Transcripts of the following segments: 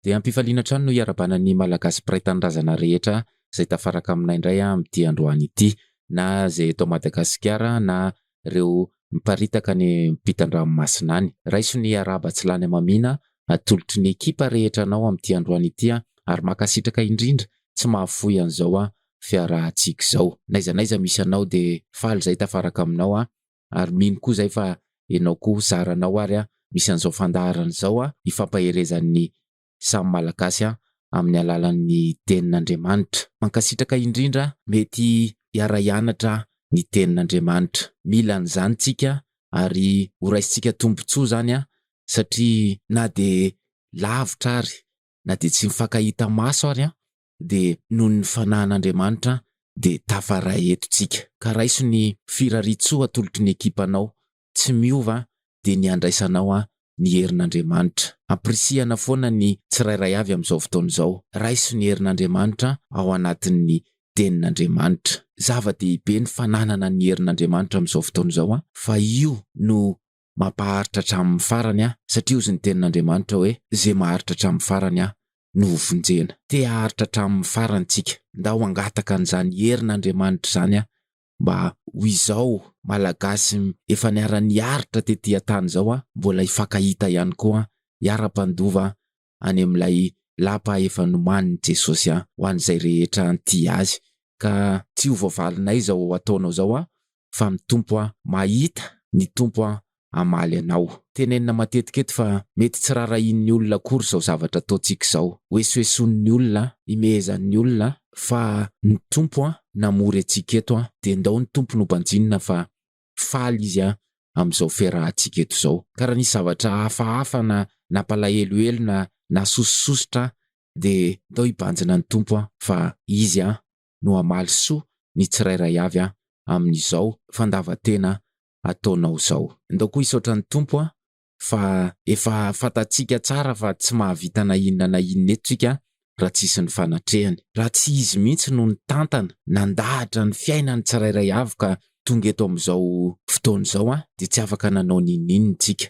Dia ampifaliana trano no iarabanan'ny malagasy mpiray tanindrazana rehetra izay tafaraka aminay indray amin'ity androany ity, na izay eto Madagasikara na ireo miparitaka ny ampitan-dranomasina any. Raiso ny araba tsy lany amamina, atolotry ny ekipa rehetra anao amin'ity androany ity ary makasitraka indrindra tsy mahafoy an'izao fiarahantsika izao. Naiza misy anao dia faly izay tafaraka aminao ary mino koa izay fa ianao koa zaranao ary misy an'izao fandaharana izao ifampaherezan'ny samy malagasy amin'ny alalan'ny tenin'Andriamanitra. Mankasitraka indrindra mety hiara-hianatra ny tenin'Andriamanitra. Mila an'izany tsika ary horaisintsika tombontsoa zany satria na dia lavitra ary na dia tsy mifankahita maso ary dia noho ny fanahin'Andriamanitra dia tafaray eto tsika. Ka raiso ny firarian-tsoa atolotry ny ekipanao, tsy miova dia ny andraisanao ny herin'Andriamanitra. Ampirisihana foana ny tsirairay avy amin'izao fotoana izao. Raiso ny herin'Andriamanitra ao anatin'ny tenin'Andriamanitra. Zava-dehibe ny fananana ny herin'Andriamanitra amin'izao fotoana izao fa io no mampaharitra hatramin'ny farany satria ozy ny tenin'Andriamanitra hoe izay maharitra hatramin'ny farany no vonjena. Te haharitra hatramin'ny farany tsika. Ndao hangataka an'izany herin'Andriamanitra zany mba ho izao malagasy efa niara-niaritra tetỳ an-tany izao mbola hifankahita ihany koa hiara-pandova any amin'ilay lapa efa nomanin'i Jesosy ho an'izay rehetra anty azy. Ka tsy ho voavalinay izao ataonao izao fa ny tompo mahita, ny tompo hamaly anao. Tenenina matetika eto fa mety tsy rarahin'ny olona akory izao zavatra ataontsika izao. Hoesoeson'ny olona, imehezan'ny olona fa ny tompo namory antsika eto dia ndao ny tompo no banjinina fa faly izy amin'izao fiarahantsika eto izao. Ka raha nisy zavatra hafahafa na nampalahelohelo na sosososotra dia ndao hibanjina ny tompo fa izy no hamaly soa ny tsirairay avy amin'izao fandavan-tena ataonao izao. Ndao koa hisaotra ny tompo fa efa fantatsika tsara fa tsy mahavita na inona eto tsika raha tsisy ny fanatrehany. Raha tsy izy mihitsy no nitantana nandahatra ny fiainany tsirairay avy ka tonga eto amin'izao fotoana izao dia tsy afaka nanao ninona tsika.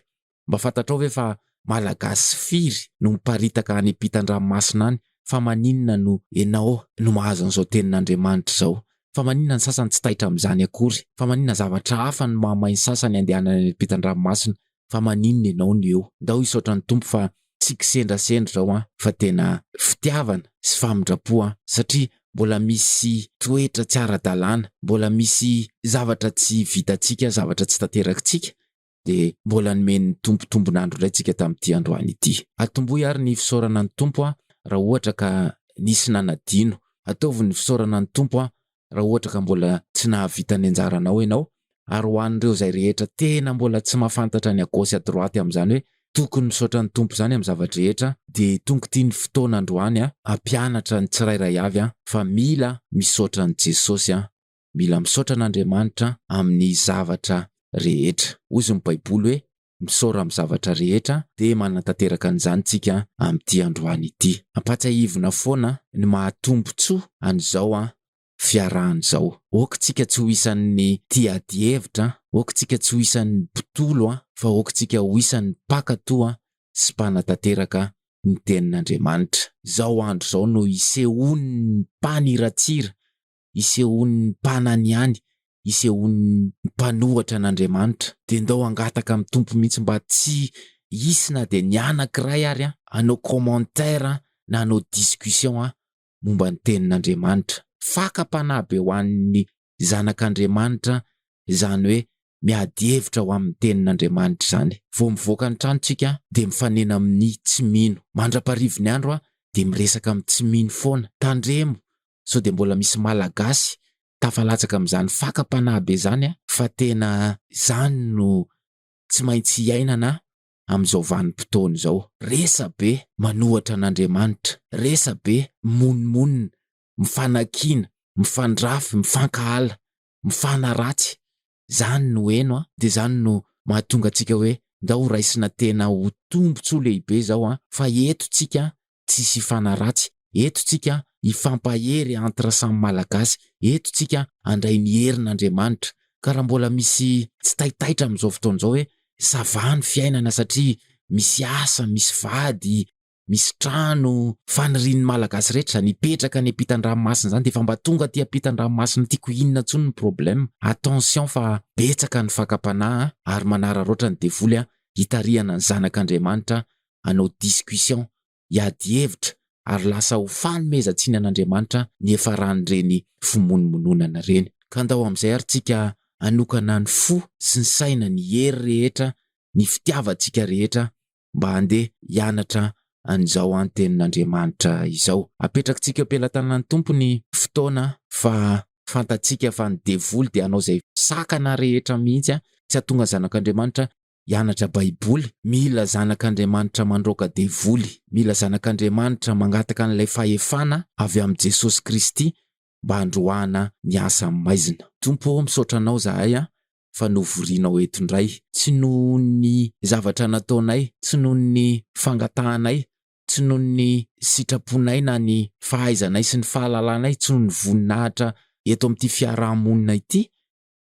Mba fantatrao ve fa malagasy firy no miparitaka any ampitan-dranomasina any, fa maninona no ianao no mahazo an'izao tenin'Andriamanitra izao? Fa maninona ny sasany tsy taitra amin'izany akory? Fa maninona zavatra hafa no mahamay ny sasany andehanana any ampitan-dranomasina? Fa maninona ianao no eo? Ndao hisaotra ny tompo fa tsy kisendrasendra zao fa tena fitiavana sy famindrapo satria mbola misy toetra tsy ara-dalàna, mbola misy zavatra tsy vitantsika, zavatra tsy tanterakitsika dia mbola nomen'ny tompo tombonandro indray tsika tamin'ity androany ity. Atomboy ary ny fisaorana ny tompo raha ohatra ka nisy nanadino. Ataovy ny fisaorana ny tompo raha ohatra ka mbola tsy nahavita ny anjaranao ianao, ary ho an'ireo izay rehetra tena mbola tsy mahafantatra ny à-gauche à droite amin'izany hoe tokony misaotra ny tompo zany amin'ny zavatra rehetra dia tonga ity ny fotoana androany hampianatra ny tsirairay avy fa mila misaotra ny Jesosy mila misaotra an'Andriamanitra amin'ny zavatra rehetra. Hoy ny Baiboly hoe misaora amin'ny zavatra rehetra dia manantanteraka an'izany tsika amin'ity androany ity. Ampatsahivina foana ny mahatombotsoa an'izao fiarahana izao. Aoka tsika tsy ho isan'ny tiady-hevitra, aoka tsika tsy ho isan'ny mpitolo fa aoka tsika ho isan'ny mpankatoa sy mpanatanteraka ny tenin'Andriamanitra. Izao andro izao no isehon'ny mpaniratsira, isehon'ny mpananiany, isehon'ny mpanohatra an'Andriamanitra dia ndao hangataka amin'ny tompo mihitsy mba tsy hisy na dia ny anankiray ary hanao commentaire na hanao discussion momba ny tenin'Andriamanitra. Fakam-panahy be ho an'ny zanak'Andriamanitra izany hoe miady hevitra ho amin'ny tenin'Andriamanitra izany. Vao mivoaka ny tranontsika dia mifanena amin'ny tsy mino. Mandraparivo ny andro dia miresaka amin'ny tsy mino foana. Tandremo sao dia mbola misy malagasy tafalatsaka amin'izany fakam-panahy be izany fa tena izany no tsy maintsy hiainana amin'izao vanim-potoana izao. Resa be manohatra an'Andriamanitra, resa be monmonina, mifanakina, mifandrafy, mifankahala, mifanaratsy. Zany no heno dia zany no mahatonga antsika hoe ndao raisina tena ho tombotsoa lehibe izao fa eto tsika tsisy hifanaratsy, eto tsika hifampahery entre samy malagasy, eto tsika handray ny herin'Andriamanitra. Ka raha mbola misy tsy taitaitra amin'izao fotoana izao hoe savany fiainana satria misy asa, misy vady, misy trano fanirian'ny malagasy rehetra nipetraka ny ampitan-dranomasina zany de efa mba tonga ty ampitan-dranomasina tiako inona ntsony ny problème. Attention fa betsaka ny fakapanahy ary manararoatra ny devoly hitarihana ny zanak'Andriamanitra hanao discussion, hiady hevitra ary lasa ho fanomezantsiny an'Andriamanitra ny efaran'ireny fimononmononana reny. Ka andao amin'izay ary tsika anokana ny fo sy ny saina, ny hery rehetra, ny fitiavantsika rehetra mba handeha hianatra an'izao antenin'Andriamanitra izao. Apetrakintsika am-pelantanan'ny Tompo ny fotoana fa fantatsika fa ny devoly dia hanao izay sakana rehetra mihitsy tsy hahatonga zanak'Andriamanitra hianatra baiboly. Mila zanak'Andriamanitra mandroaka devoly, mila zanak'Andriamanitra mangataka an'ilay fahefana avy amin'i Jesosy Kristy mba handroana ny asa maizina. Tompo, misaotra anao zahay fa novorianao eto indray, tsy noho ny zavatra nataonay, tsy noho ny fangatahanay, tsy noho ny sitraponay na ny fahaizanay sy ny fahalalanay, tsy noho ny voninahitra eto amin'ity fiarahamonina ity,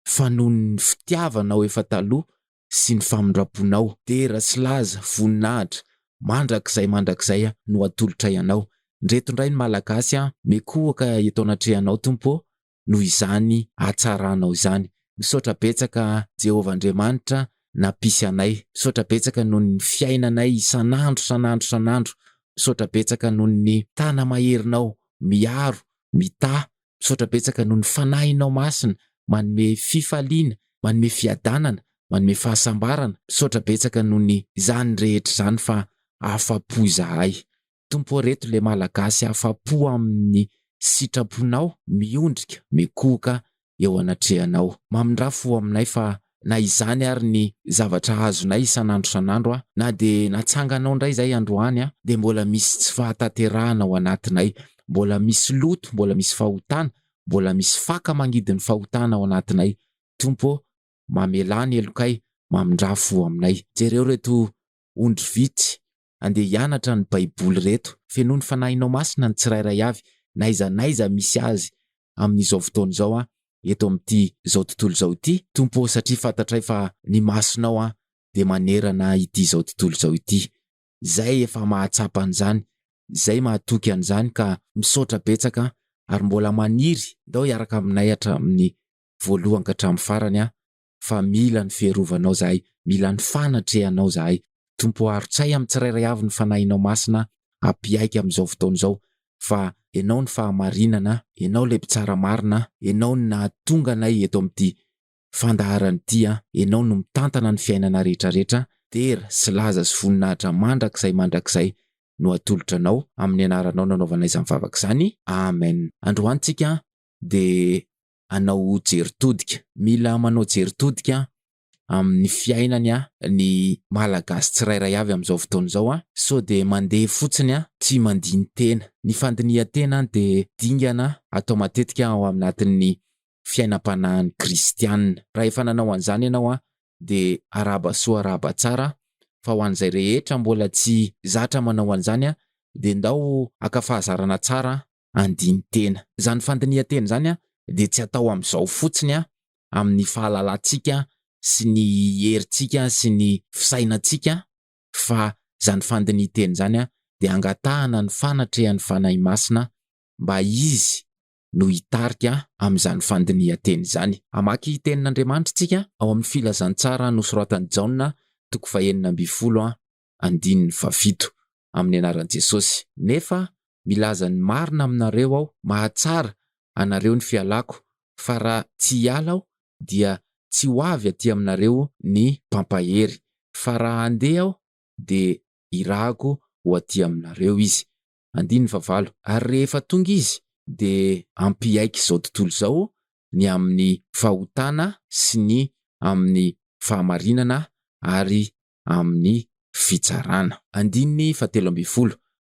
fa noho ny fitiavanao efa taloha sy ny famindraponao. Tera sy laza voninahitra mandrakizay no atolotra ianao. Ndreto indray ny malagasy mekoaka eto anatrehanao Tompo, noho izany hatsaranao izany. Misaotra betsaka Jehovah Andriamanitra nampisy anay, misaotra betsaka noho ny fiainanay isan'andro. Misaotra betsaka noho ny tana maherinao miaro, mita. Misaotra betsaka noho ny fanahinao masina, manome fifaliana, manome fiadanana, manome fahasambarana. Misaotra betsaka noho ny zany rehetra zany fa afapo zahay. Tompo, reto le malagasy afapo amin'ny sitraponao, miondrika, mekoka eo anatrehanao. Mamindrafo aminay fa na izany ary ny zavatra azonay isan'andro na de natsanganao ndray zay androany de mbola misy tsy fahatanterahana ao anatinay, mbola misy loto, mbola misy fahotana, mbola misy faka mangidy ny fahotana ao anatinay. Tompo, mamelany elokay, mamindrafo aminay. Jereo reto ondry vitsy andeha hianatra ny baiboly reto, fenoy ny fanahinao masina ny tsirairay avy, naiza misy azy amin'izao fotoana izao eto amin'ity zao tontolo zao ity. Tompo, satria fantatray fa ny masonao de manerana ity zao tontolo zao ity. Zay efa mahatsapa an'izany, zay mahatoky an'izany ka misaotra betsaka ary mbola maniry ndao hiaraka aminay hatramin'ny voalohany ka hatramin'ny farany fa mila ny fiarovanao zahay, mila ny fanatrehanao zahay. Tompo, arotsay amin'ny tsirairay avy ny fanahinao masina ampiaiky amin'izao fotoana izao, fa ianao ny fahamarinana, ianao le mpitsara marina, ianao ny nahatonga anay eto amin'ity fandaharana ity, ianao no mitantana ny fiainana rehetrarehetra. Tera sy laza sy voninahitra mandrakizay no atolotra anao, amin'ny anaranao nanaovanay izany vavaka izany. Amen. Androany tsika de anao jery todika. Mila manao jery todika amin'ny fiainany ny malagasy tsirairay avy amin'izao fotoana izao so de mandeha fotsiny tsy mandiny tena. Ny fandinihan-tena de dingana atao matetika ao anatin'ny fiainam-panahin'ny kristianina. Raha efa nanao an'izany ianao de araba soa araba tsara, fa ho an'izay rehetra mbola tsy zatra manao an'izany de ndao aka fahazarana tsara andiny tena. Zany fandinihan-tena zany de tsy atao amin'izao fotsiny amin'ny fahalalantsika sy ny herintsika sy ny fisainantsika, fa zany fandinihan-tena zany de angatahana ny fanatrehan'ny fanahy masina mba izy no hitarika amin'izany fandinihan-tena zany. Amaky tenin'Andriamanitra tsika ao amin'ny filazantsara nosoratan'i Jaona 4:17 amin'ny anaran'i Jesosy. Nefa milaza ny marina aminareo aho, mahatsara anareo ny fialako, fa raha tsy hiala aho dia tsy ho avy aty aminareo ny mpampahery, fa raha andeha aho de irahako ho aty aminareo izy. 19 Ary rehefa tonga izy de ampiaiky izao tontolo izao ny amin'ny fahotana sy ny amin'ny fahamarinana ary amin'ny fitsarana. 17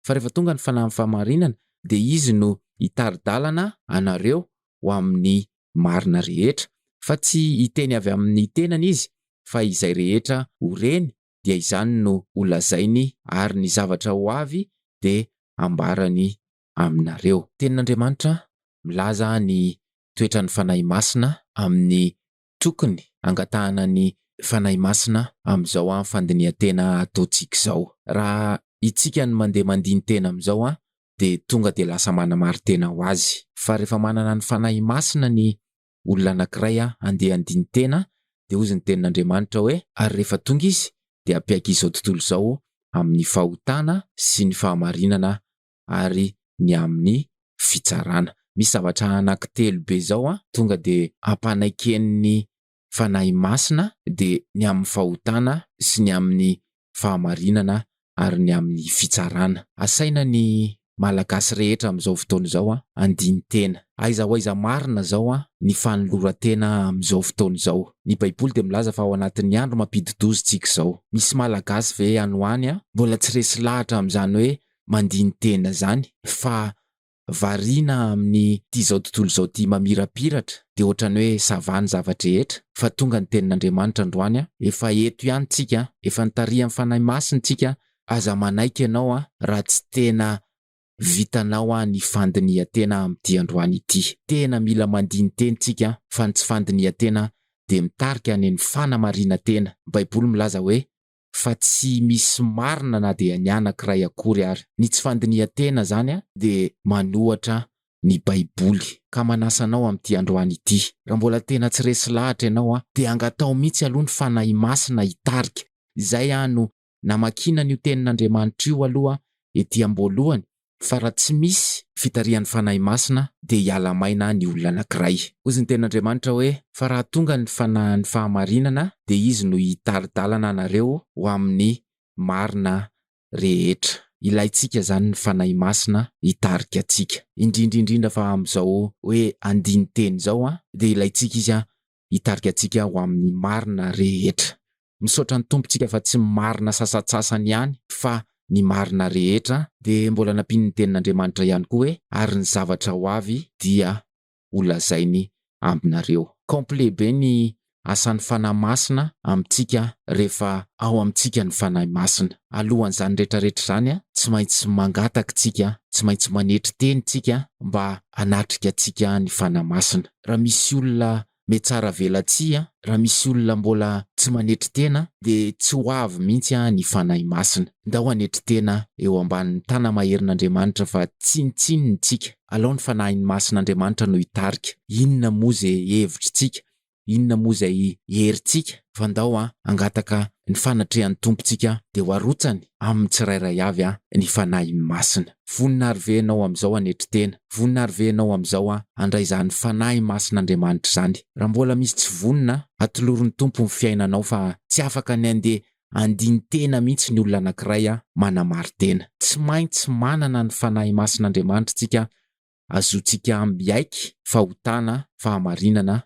Fa rehefa tonga ny fanahy fahamarinana de izy no hitari-dalana anareo ho amin'ny marina rehetra, fa tsy hiteny avy amin'ny tenany izy, fa izay rehetra ho reny dia izany no holazainy ary ny zavatra ho avy de ambarany aminareo. Tenin'Andriamanitra milaza ny toetran'ny fanahy masina amin'ny tokony angatahana ny fanahy masina amin'izao fandinihan-tena ataontsika izao. Raha itsika ny mandeha mandiny tena amizao de tonga de lasa manamary tena ho azy. Fa rehefa manana ny fanahy masina ny olona anankiray andeha andiny tena, de hozy ny tenin'Andriamanitra hoe ary rehefa tonga izy de ampiaiky izao tontolo izao amin'ny fahotana sy ny fahamarinana ary ny amin'ny fitsarana. Misy zavatra anankitelo be zao tonga de ampanaiken'ny fanahy masina de ny amin'ny fahotana sy ny amin'ny fahamarinana ary ny amin'ny fitsarana. Asaina ny malagasy rehetra am'izao fotoana izao andiny tena. Aiza ho aiza marina zao ny fanoloran-tena am'izao fotoana izao. Ny Baiboly de milaza fa ao anatin'ny andro mampidi-doza tsika izao. Misy malagasy ve any ho any mbola tsy resy lahatra am'izany hoe mandiny tena zany, fa variana amin'ny zao tontolo izao ty mamirapiratra de ohatrany hoe savany zavatra rehetra, fa tonga ny tenin'Andriamanitra androany efa eto ihany tsika, efa nitariha amin'ny fanahy masina tsika. Aza manaiky ianao raha tsy tena vitanao ny fandinihan-tena amin'ity androany ity. Tena mila mandiny teny tsika, fa ny tsy fandinihan-tena de mitarika any amin'ny fanamarinantena. Baiboly milaza hoe fa tsy misy marina na de ny anankiray akory ary. Ny tsy fandinihan-tena zany de manohatra ny Baiboly. Ka manasa anao amin'ity androany ity, raha mbola tena tsy resy lahatra ianao de angatao mihitsy aloha ny fanahy masina hitarika. Izay no namakina n'io tenin'Andriamanitra io aloha ety am-boalohany, fa raha tsy misy fitarihan'ny fanahy masina de hiala maina ny olona anankiray. Hozy ny tenin'Andriamanitra hoe fa raha tonga ny fanahin'ny fahamarinana de izy no hitaridalana anareo ho amin'ny marina rehetra. Ilaitsika zany ny fanahy masina hitarika atsika, indrindra fa am'izao hoe andiny teny zao de ilaitsika izy hitarika atsika ho amin'ny marina rehetra. Misaotra ny tompontsika fa tsy marina sasatsasany ihany, fa ny marina rehetra. De mbola nampiany ny tenin'Andriamanitra ihany koa hoe ary ny zavatra ho avy dia holazainy aminareo. Complet be ny asan'ny fanahy masina amintsika rehefa ao amintsika ny fanahy masina. Alohan'izany rehetrarehetra zany tsy maintsy mangataka tsika, tsy maintsy manetry teny tsika mba hanatrika tsika ny fanahy masina. Raha misy olona metsara velatsia, raha misy olona mbola tsy manetry tena de tsy ho avy mihitsy ny fanahy masina. Ndao hanetry tena eo ambanin'ny tana maherin'Andriamanitra fa tsinitsininy tsika. Alao ny fanahin'ny masin'Andriamanitra no hitarika. Inona moa zay hevitritsika, inona moa zay herintsika, fa ndao angataka ny fanatrehan'ny tompontsika de ho arotsany amin'ny tsirairay avy ny fanahy masina. Voninahary ve ianao am'izao hanetry tena? Voninahary ve ianao am'izao handray zany fanahy masin'Andriamanitra zany? Raha mbola misy tsy vonina, atolorin'ny tompo ny fiainanao fa tsy afaka ny andeha andiny tena mihitsy ny olona anankiray manamary tena. Tsy maintsy manana ny fanahy masin'Andriamanitra tsika, azotsika miaiky fahotana, fahamarinana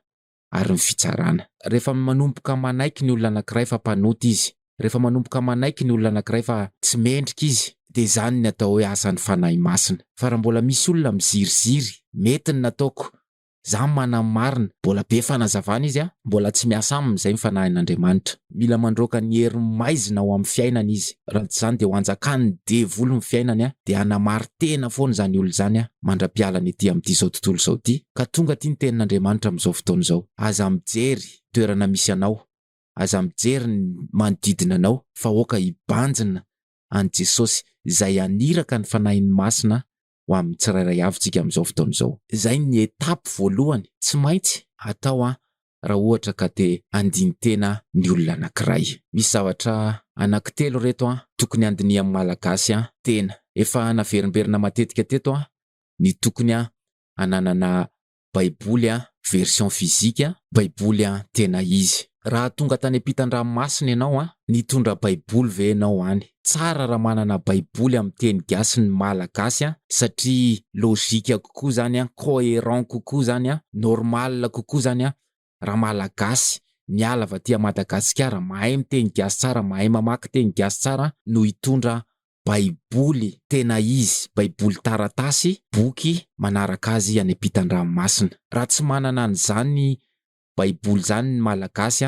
ary ny fitsarana. Rehefa manomboka manaiky ny olona anankiray fa mpanota izy, rehefa manomboka manaiky ny olona anankiray fa tsy mendrika izy, de zany ny atao hoe asan'ny fanahy masina. Fa raha mbola misy olona miziriziry, mety ny nataoko, za manamarina, mbola be fanazavana izy mbola tsy miasa aminy zay ny fanahin'Andriamanitra. Mila mandroaka ny hery maizina ao amin'ny fiainana izy. Raha tsy zany de ho anjakany devolo ny fiainany de hanamary tena foana zany olo zany mandra-pialany ety amin'ity zao tontolo zao ty. Ka tonga ty ny tenin'Andriamanitra am'izao fotoana zao. Aza mijery toerana misy anao, aza mijery ny manodidina anao, fa oka hibanjina an Jesosy izay aniraka ny fanahin'ny masina ho amin'ny tsirairay avy am'izao fotoana izao. Zay ny etapy voalohany tsy maintsy atao raha ohatra ka te andiny tena ny olona anankiray. Misy zavatra anankitelo reto tokony andinihan'ny malagasy tena. Efa naverimberina matetika teto ny tokony ananana Baiboly version fizika, Baiboly tena izy. Raha tonga tany ampitan-dranomasina ianao nitondra Baiboly ve ianao any? Tsara raha manana Baiboly amin'ny teny gasy ny malagasy satria lôzika kokoa zany cohérent kokoa zany normal kokoa zany raha malagasy miala avy aty Madagasikara mahay miteny gasy tsara, mahay mamaky teny gasy tsara no hitondra Baiboly tena izy, Baiboly taratasy, boky manaraka azy any ampitan-dranomasina. Raha tsy manana an'izany Baiboly zany ny malagasy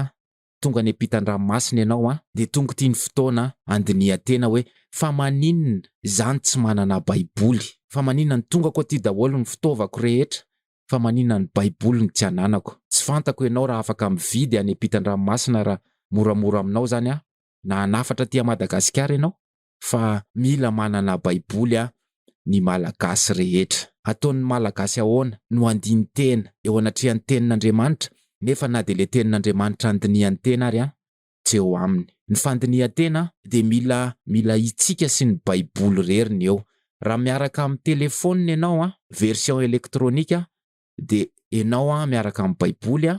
tonga any ampitan-dranomasina ianao de tonga ty ny fotoana andinihan-tena hoe fa maninona zany tsy manana Baiboly, fa maninona ny tongako aty daholo ny fitaovako rehetra, fa maninona ny Baiboly ny tsy ananako. Tsy fantako ianao raha afaka mividy any ampitan-dranomasina raha moramora aminao zany na hanafatra ty Madagasikara ianao. fa mila manana baiboly ny malagasy rehetra. Ataon'ny malagasy ahoana no andiny tena eo anatrehan'ny tenin'Andriamanitra nefa na dia le tenin'Andriamanitra andinihan'ny tena ary tsy eo aminy. Ny fandinihan-tena dia mila itsika sy ny baiboly reriny eo. Raha miaraka amin'ny telefônina ianao version elektrônika dia ianao miaraka amin'ny baiboly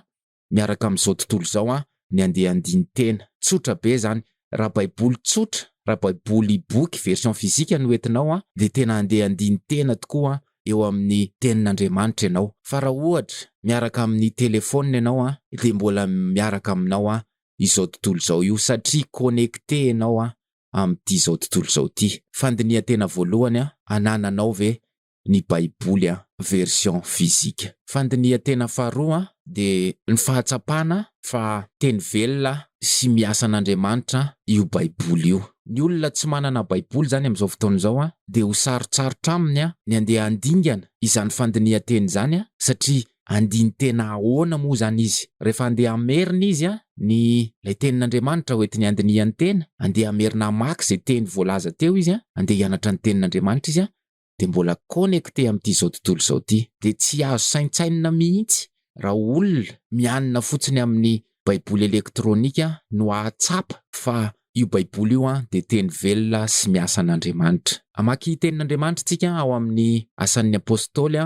miaraka amin'izao tontolo izao ny andeha andiny tena. Tsotra be zany. Raha baiboly tsotra, raha baiboly boky version fizika no entinao dia tena andeha andiny tena tokoa eo amin'ny tenin'Andriamanitra ianao. Fa raha ohatra miaraka amin'ny telefônina ianao dia mbola miaraka aminao izao tontolo izao io satria connecté ianao amin'ity izao tontolo izao ity. Fandinihan-tena voalohany anananao ve ny baiboly version fizika. Fandinihan-tena faharoa dia ny fahatsapana fa teny velona sy miasa an'Andriamanitra io baiboly io. Ny olona tsy manana baiboly zany amin'izao fotoana izao dia ho sarotsarotra aminy ny andeha andingana izany fandinihan-teny izany satria andiny tena ahoana moa zany izy. Rehefa andeha amerina izy ny lay tenin'Andriamanitra hoentiny andinihan'ny tena, andeha amerina hamaky izay teny voalaza teo izy andeha hianatra ny tenin'Andriamanitra izy dia mbola connecté amin'ity izao tontolo izao ity. Dia tsy azo saintsainina mihitsy raha olona mianina fotsiny amin'ny baiboly elektrônika no ahatsapa fa io baiboly io dia teny velona sy miasa an'Andriamanitra. Amaky tenin'Andriamanitra tsika ao amin'ny asan'ny apôstôly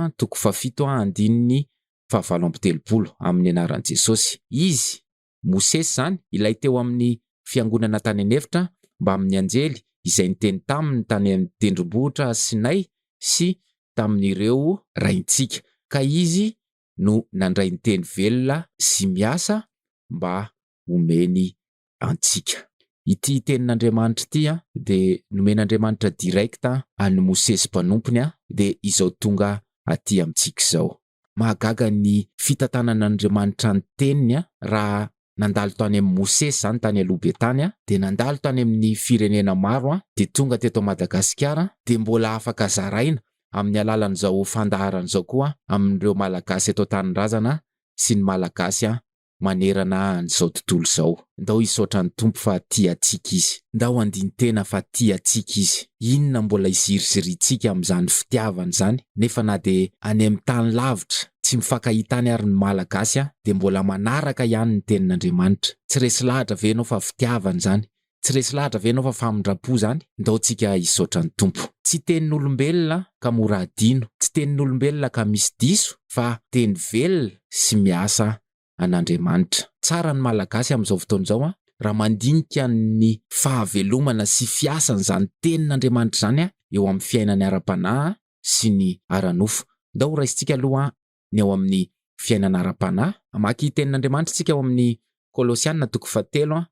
7:7 amin'ny anaran'i Jesosy. Izy Mosesy zany ilay teo amin'ny fiangonana tany anefitra mba amin'ny anjely izay niteny taminy tany amin'ny tendrombohitra Sinay sy tamin'ireo raintsika. Ka izy no nandray ny teny velona sy miasa mba omeny antsika. Ity tenin'Andriamanitra ity dia nomen'Andriamanitra direkta any Mosesy mpanompony dia izao tonga aty amintsika izao. Mahagaga ny fitantanan'Andriamanitra ny teniny raha nandalo tany amin'ny Mosesy zany tany aloha be tany dia nandalo tany amin'ny firenena maro dia tonga teto Madagasikara dia mbola afaka zaraina amin'ny alalan'izao fandaharan'izao koa amin'ireo malagasy eto Taninrazana sy ny malagasy manerana an'izao tontolo izao. Ndao hisaotra ny tompo fa tia antsika izy. Ndao andiny tena fa tia antsika izy. Inona mbola izirizirintsika amin'izany fitiavana izany nefa na dia any amin'ny tany lavitra tsy mifankahitany ary ny malagasy dia mbola manaraka ihany ny tenin'Andriamanitra. Tsy resy lahatra ve ianao fa fitiavana izany? Tsy resy lahatra ve ianao fa famindrapo zany? Ndao tsika hisaotra ny tompo. Tsy tenin'olombelona ka mora adino, tsy tenin'olombelona ka misy diso, fa teny velona sy miasa an'Andriamanitra. Tsara ny malagasy amin'izao fotoana izao raha mandinika ny fahavelomana sy fiasan'izany tenin'Andriamanitra zany eo amin'ny fiainany ara-panahy sy ny ara-nofo. Ndao raisitsika aloha ny ao amin'ny fiainana ara-panahy. Amaky tenin'Andriamanitra tsika ao amin'ny Kolosianina 3:1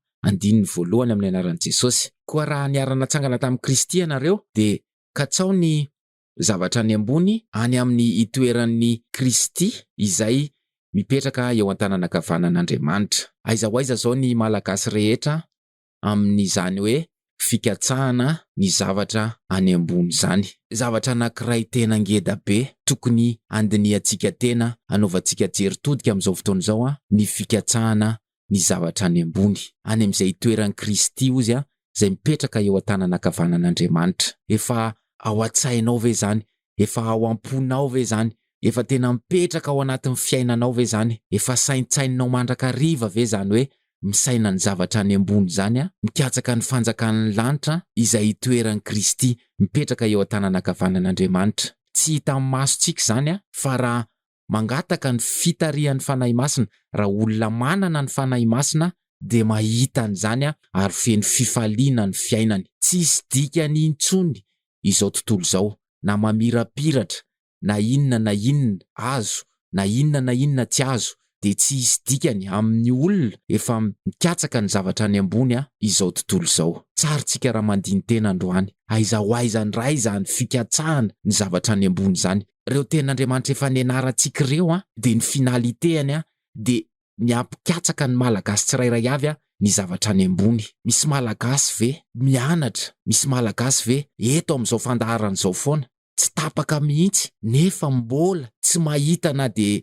amin'ny anaran'i Jesosy. Koa raha niara-natsangana tamin'i Kristy ianareo dia katsao ny zavatra any ambony any amin'ny itoeran'ny Kristy izay mipetraka eo an-tananankavanan'Andriamanitra. Aiza ho aiza zao ny malagasy rehetra amin'izany hoe fikatsahana ny zavatra any ambony zany. Zavatra anankiray tena ngeda be tokony andinihantsika tena anaovantsika jery todika amin'izao fotoana izao ny fikatsahana ny zavatra any ambony any amin'izay toeran'ny Kristy ozy izay mipetraka eo an-tananankavanan'Andriamanitra. Efa ao an-tsainao ve zany? Efa ao am-ponao ve zany? Efa tena mipetraka ao anatin'ny fiainanao ve zany? Efa saintsainao mandrakariva ve zany hoe misaina ny zavatra any ambony zany mikatsaka ny fanjakan'ny lanitra izay itoeran'ny Kristy mipetraka eo an-tananankavanan'Andriamanitra. Tsy hita amin'ny masontsika zany fa raha mangataka ny fitarihan'ny fanahy masina, raha olona manana ny fanahy masina dia mahita an'izany ary feno fifaliana ny fiainany. Tsisy dikany intsony izao tontolo izao, na mamirapiratra, na inona azo, na inona tsy azo, dia tsy hisy dikany amin'ny olona efa mikatsaka ny zavatra any ambony izao tontolo izao. Tsaritsika raha mandiny tena androany. Aiza ho aiza ndray zany fikatsahana ny zavatra any ambony zany. Reo tenin'Andriamanitra efa nianarantsika ireo dia ny finaliteny dia ny ampikatsaka ny malagasy tsirairay avy ny zavatra any ambony. Misy malagasy ve mianatra? Misy malagasy ve eto amin'izao fandaharan'izao foana tsy tapaka mihitsy nefa mbola tsy mahita na dia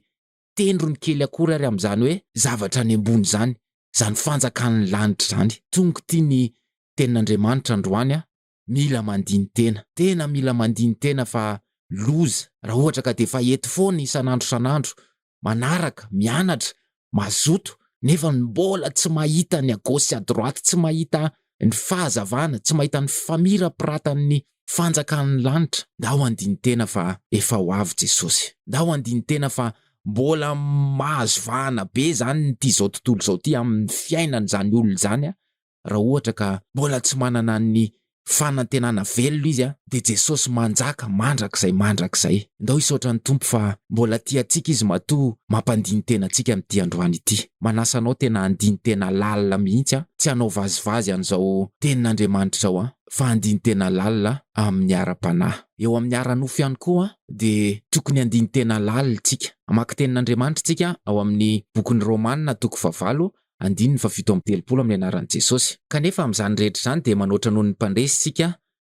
tendrony kely akory ary amin'izany hoe zavatra any ambony zany fanjakan'ny lanitra zany. Tonga ty ny tenin'Andriamanitra androany mila mandiny tena mila mandiny tena fa loza raha ohatra ka defa eto foana isan'andro manaraka mianatra mazoto nefa mbola tsy mahita ny à gauche à droite, tsy mahita ny fahazavana, tsy mahita ny famirapiratany fanjakan'ny lanitra. Ndao andiny tena fa efa ho avy Jesosy. Ndao andiny tena fa mbola mahazo vahana be zany ty zao tontolo zao ty amin'ny fiainany zany olona zany raha ohatra ka mbola tsy manana ny fanantenana velona izy de Jesosy mandrakizay. Ndao hisaotra ny Tompo fa mbola tiantsika izy matoa mampandiny tena antsika amin'ity androany ity. Manasa anao tena andiny tena lalina mihitsy tsy hanao vazivazy an'izao tenin'Andriamanitra zao fa andiny tena lalina amin'ny ara-panahy. Eo amin'ny ara-nofo ihany koa de tokony andiny tena lalina tsika. Mamaky tenin'Andriamanitra tsika ao amin'ny bokin'ny Romanina 7:7-7 amin'ny anaran'i Jesosy. Kanefa amin'izany rehetra zany de manoatra noho ny mpandresy tsika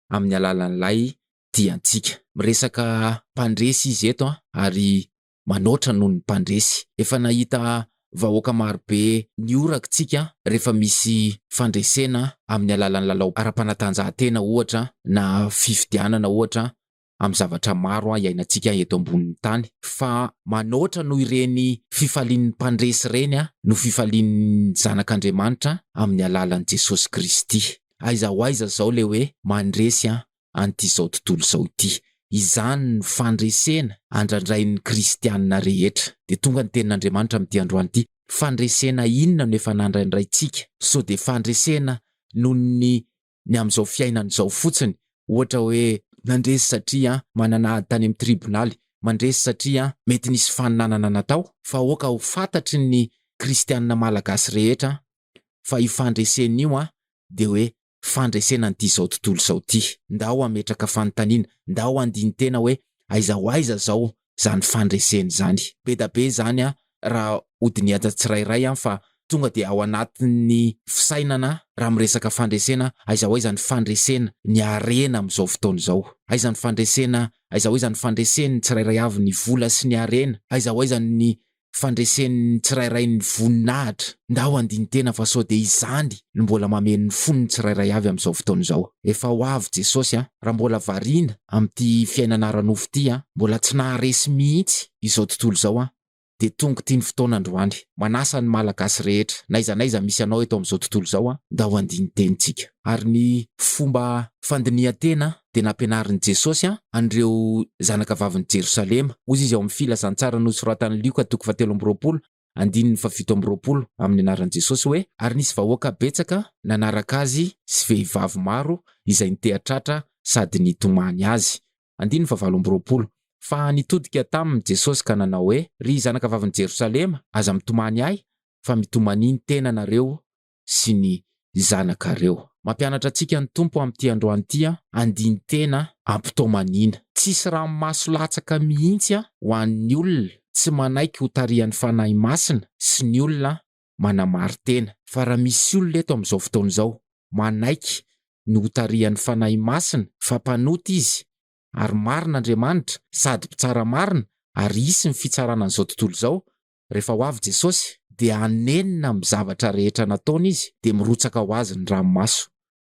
amin'ny alalan'ilay tiantsika. Miresaka mpandresy izy eto ary manoatra noho ny mpandresy. Efa nahita vahoaka marobe nioraka tsika rehefa misy fandresena amin'ny alalan'ny lalao ara-panatanjahantena ohatra na fifidianana ohatra amin'ny zavatra maro iainantsika eto ambonin'ny tany. Fa manoatra noho ireny fifalian'ny mpandresy reny no fifalian'ny zanak'Andriamanitra amin'ny alalan'i Jesosy Kristy. Aiza ho aiza zao le hoe mandresy an'ity zao tontolo zao ity. Izany ny fandresena andrandrain'ny kristianina rehetra. De tonga ny tenin'Andriamanitra amin'ity androany ity. Fandresena inona no efa nandraindraitsika? So de fandresena noho ny amin'izao fiainana zao fotsiny. Ohatra hoe nandresy satria mananahady tany amin'ny tribonaly, mandresy satria mety nisy faninanana natao, fa oka ho fantatry ny kristianina malagasy rehetra fa io fandresena io de hoe fandresena an'ity zao tontolo zao ty. Ndao ametraka fanontaniana, ndao andiny tena hoe aiza ho aiza zao zany fandresena zany. Be da be zany raha odinihatra tsirairay fa tonga de ao anatin'ny fisainana raha miresaka fandresena, aiza ho aiza ny fandresena ny arena amin'izao fotoana izao. Aiza ny fandresena, aiza ho aiza ny fandresen'ny tsirairay avy ny vola sy ny arena, aiza ho aiza ny fandresen'ny tsirairay ny voninahitra. Ndao andiny tena fa sao de izany no mbola mameno ny foniny tsirairay avy amin'izao fotoana izao. Efa ho avy Jesosy raha mbola variana amin'ity fiainana ara-nofo ty mbola tsy naharesy mihitsy izao tontolo zao de tonga ty ny fotoana androany. Manasa ny malagasy rehetra, naiza misy anao eto amin'izao tontolo zao ndao andiny tenitsika. Ary ny fomba fandinihan-tena de nampianarin'i Jesosy an'ireo zanaka vavin'i Jerosalema. Ozy izy ao amin'ny filazantsara nosoratan'i Luka 7:7-7 amin'ny anaran'i Jesosy hoe ary nisy vahoaka betsaka nanaraka azy sy vehivavy maro izay nitehatratra sady nitomany azy. 7 Fa nitodika taminy Jesosy ka nanao hoe ry zanaka vavin'i Jerosalema aza mitomany ahy fa mitomany ny tena nareo sy ny zanakareo. Mampianatra antsika ny Tompo amin'ity androany ity andiny tena ampitomanina. Tsisy ranomaso latsaka mihitsy ho an'ny olona tsy manaiky ho tarihan'ny fanahy masina sy ny olona manamary tena. Fa raha misy olona eto amin'izao fotoana izao manaiky ny ho tarihan'ny fanahy masina fa mpanota izy ary marin'Andriamanitra sady mpitsara marina ary isy ny fitsarana an'izao tontolo zao, rehefa ho avy Jesosy de anenina amin'ny zavatra rehetra nataony izy de mirotsaka ho azy ny ranomaso.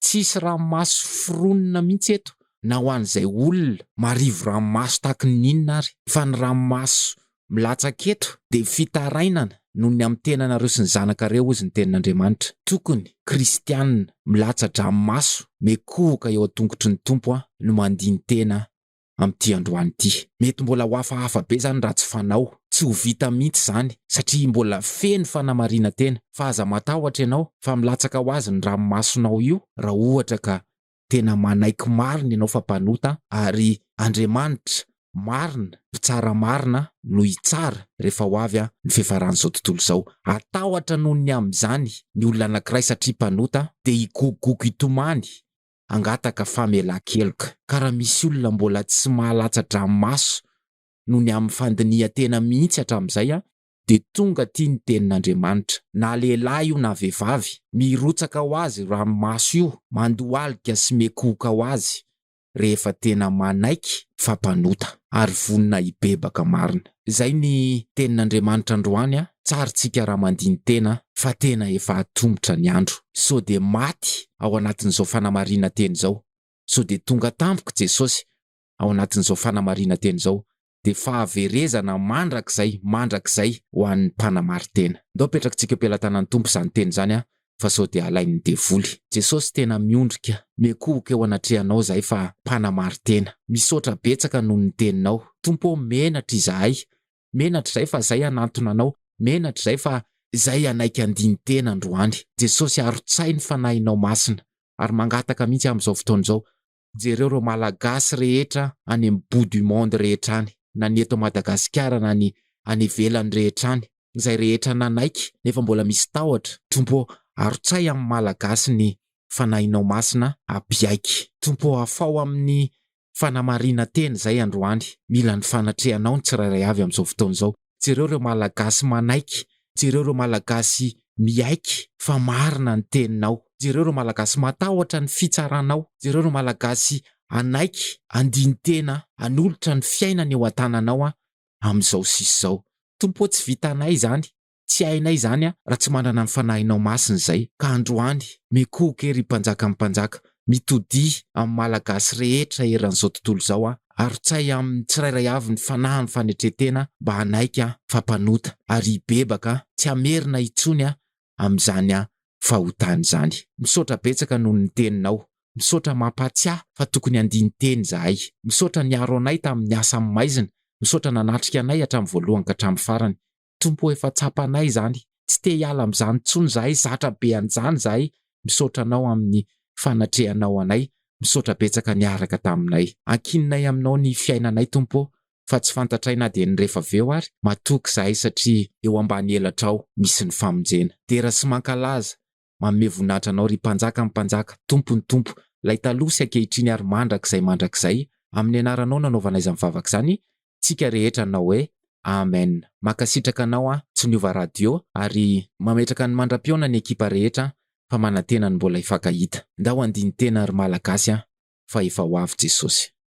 Tsisy ranomaso fironina mihitsy eto na ho an'izay olona marivo ranomaso tahaka ny inona ary, fa ny ranomaso milatsaka eto de fitarainana noho ny amin'ny tenanareo sy ny zanakareo ozy ny tenin'Andriamanitra. Tokony kristianina milatsa-dranomaso mekohoka eo an-tongotry ny Tompo no mandiny tena amin'ity androany ity. Mety mbola ho hafahafa be zany raha tsy fanao, tsy ho vita mihitsy zany satria mbola feno fanamarina tena. Fa aza matahotra ianao fa milatsaka ho azy ny ranomasonao io raha ohatra ka tena manaiky marina ianao fa mpanota ary Andriamanitra marina, mpitsara marina no hitsara rehefa ho avy ny fiafaran'izao tontolo izao. Atahotra noho ny amin'izany ny olona anankiray satria mpanota de higogogo hitomany angataka famelan-keloka. Ka raha misy olona mbola tsy mahalatsa-dranomaso noho ny amin'ny fandinihan-tena mihitsy hatramin'izay de tonga ty ny tenin'Andriamanitra. Na lehilahy io na vehivavy, mirotsaka ho azy ranomaso io, mandohalika sy mekohoka ho azy rehefa tena manaiky fa mpanota ary vonina hibebaka marina. Zay ny tenin'Andriamanitra androany tsaritsika raha mandiny tena fa tena efa atombotra ny andro. So de maty ao anatin'izao fanamarina teny zao. so de tonga tampoka Jesosy ao anatin'izao fanamarina teny zao de fahaverezana mandrakizay ho an'ny mpanamary tena. Ndao petrakitsika am-pelantanan'ny Tompo zany teny zany fa sao de alain'ny devoly. Jesosy tena miondrika, miekohoka eo anatrehanao zahay fa mpanamary tena. Misaotra betsaka noho ny teninao. Tompo menatra izahay. Menatra zay fa zay anantona anao. Menatra zay fa zay anaiky andiny tena androany. Jesosy aro-tsay ny fanahinao masina ary mangataka mihitsy amin'izao fotoana izao. Jereo reo malagasy rehetra any amin'ny bout du monde rehetra any, na ny eto Madagasikara na ny any ivelany rehetra any, izay rehetra nanaiky nefa mbola misy tahotra. Tompo aro-tsay amin'ny malagasy ny fanahinao masina apiaiky. Tompo afao amin'ny fanamarina teny zay androany. Mila ny fanatrehanao ny tsirairay avy amin'izao fotoana izao. Jereo reo malagasy manaiky, jereo reo malagasy miaiky fa marina ny teninao. Jereo reo malagasy matahotra ny fitsaranao. Jereo reo malagasy anaiky andiny tena anolotra ny fiainana eo an-tananao amin'izao sisy izao. Tompo tsy vitanay zany, tsy hainay zany raha tsy manana ny fanahinao masina zay. Ka androany miekohoka ery mpanjaka amin'ny mpanjaka, mitody amin'ny malagasy rehetra eran'izao tontolo izao aro-tsay amin'ny tsirairay avy ny fanahy ny fanetretena mba hanaiky fampanota ary hibebaka tsy hamerina intsony amin'izany fahotany zany. Misaotra betsaka noho ny teninao. Misaotra mampatsiahy fa tokony andiny teny zahay. Misaotra niaro anay tamin'ny asa amin'ny maizina. Misaotra nanatrika anay hatramin'ny voalohany ka hatramin'ny farany. Tompo efa tsapanay zany. Tsy te hiala amin'izany intsony zahay, zatra be an'izany zahay. Misaotra anao amin'ny fanatrehanao anay. Misaotra betsaka niaraka taminay. Ankininay aminao ny fiainanay Tompo, fa tsy fantatray na dia ny rehefa aveo ary. Matoky zahay satria eo ambany elatrao misy ny famonjena. Dera sy mankalaza, manome voninahitra anao ry mpanjaka amin'ny mpanjaka, tompo ny tompo, lay taloha sy ankehitriny ary mandrakizay. Amin'ny anaranao nanaovana izany vavaka izany, tsika rehetra nanao hoe amen. Makasitraka anao tsy niova radio ary mametraka ny mandra-piona ny ekipa rehetra fa manantena ny mbola hifankahita. Ndao andiny tena ary malagasy fa efa ho avy Jesosy.